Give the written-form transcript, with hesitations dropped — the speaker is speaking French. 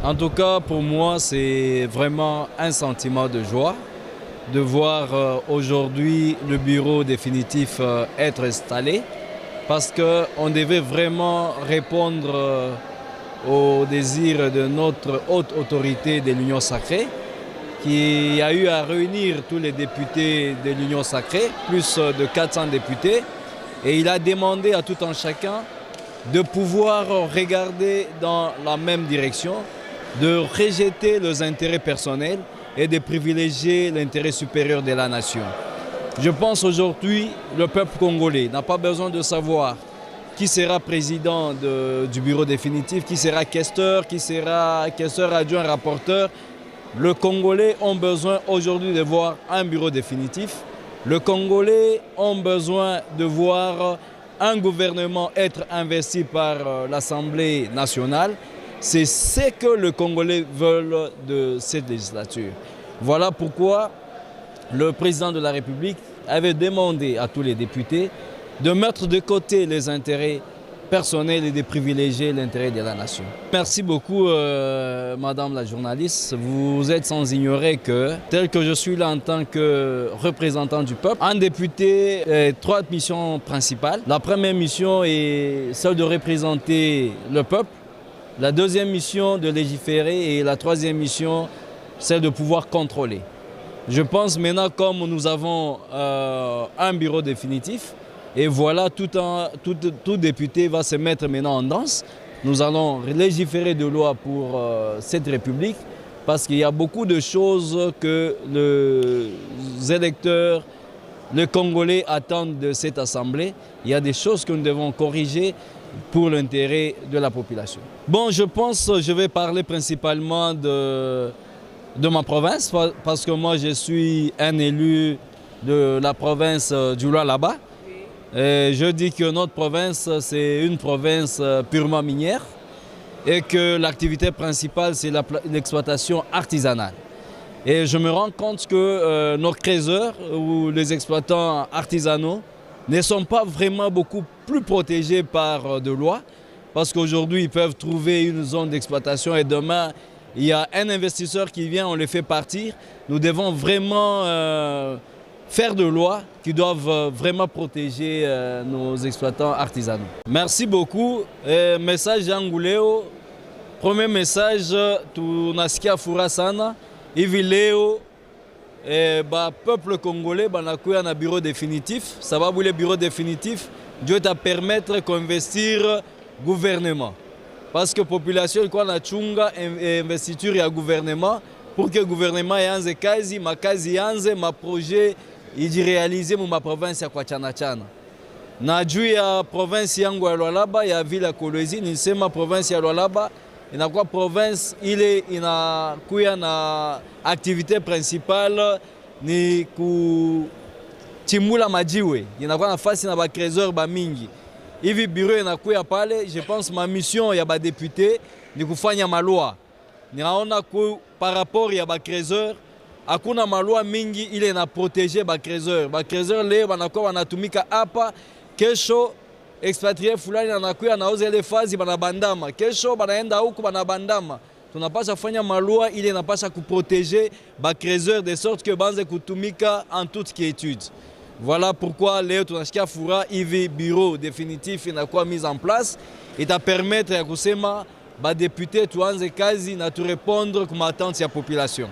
En tout cas, pour moi, c'est vraiment un sentiment de joie de voir aujourd'hui le bureau définitif être installé parce qu'on devait vraiment répondre aux désirs de notre haute autorité de l'Union sacrée qui a eu à réunir tous les députés de l'Union sacrée, plus de 400 députés, et il a demandé à tout un chacun de pouvoir regarder dans la même direction, de rejeter leurs intérêts personnels et de privilégier l'intérêt supérieur de la nation. Je pense aujourd'hui le peuple congolais n'a pas besoin de savoir qui sera président du bureau définitif, qui sera questeur, qui sera questeur adjoint, rapporteur. Le Congolais ont besoin aujourd'hui de voir un bureau définitif. Le Congolais ont besoin de voir un gouvernement être investi par l'Assemblée nationale. C'est ce que les Congolais veulent de cette législature. Voilà pourquoi le président de la République avait demandé à tous les députés de mettre de côté les intérêts personnels et de privilégier l'intérêt de la nation. Merci beaucoup, madame la journaliste. Vous êtes sans ignorer que, tel que je suis là en tant que représentant du peuple, un député a 3 missions principales. La première mission est celle de représenter le peuple. La deuxième mission de légiférer et la troisième mission, c'est de pouvoir contrôler. Je pense maintenant comme nous avons un bureau définitif et voilà tout député va se mettre maintenant en danse. Nous allons légiférer de loi pour cette République parce qu'il y a beaucoup de choses que les électeurs, les Congolais attendent de cette Assemblée. Il y a des choses que nous devons corriger pour l'intérêt de la population. Bon, je pense que je vais parler principalement de ma province parce que moi je suis un élu de la province du Lualaba. Et je dis que notre province c'est une province purement minière et que l'activité principale c'est l'exploitation artisanale. Et je me rends compte que nos creuseurs ou les exploitants artisanaux ne sont pas vraiment beaucoup plus protégés par de loi parce qu'aujourd'hui ils peuvent trouver une zone d'exploitation et demain il y a un investisseur qui vient, on le fait partir. Nous devons vraiment faire de lois qui doivent vraiment protéger nos exploitants artisanaux. Merci beaucoup. Message Anguleo. Premier message, tunasikia furaha sana. Hivi leo peuple congolais banakuya na bureau définitif. Sababu le bureau définitif ndio permettre d'investir gouvernement. Parce que la population ilikuwa nachunga investiture ya gouvernement pour que le gouvernement yanze kazi, makazi yanze, projet ijirealize mu province ya kwa Chana. Na juu ya province yangu ya Lualaba ya vile ya Kolwezi, nisema province ya Lualaba inakuwa province ile inakuya na activité principale ni kuchimbula majiwe. Inakuwa nafasi na bakreuzeur mingi. Hivi bureau inakuya pale, je pense ma mission ya député ni kufanya malwa. Ninaona par rapport ya bakreuzeur hakuna malwa mingi ile na protéger bakreuzeur. Bakreuzeur leo banakuwa wanatumika hapa, kesho expatrié fulani anakuya anauza ile fazi banabandama. Kesho banaenda huku banabandama. Tunapasha fanya malwa ile inapasha kuprotéger bakreuzeur de sorte que banze kutumika en toute quiétude. Voilà pourquoi leo tunasikia furaha hivi bureau définitif inakuwa mise en place itapermettre ya kusema ba député tuanze kazi na tu répondre kwa attentes ya population.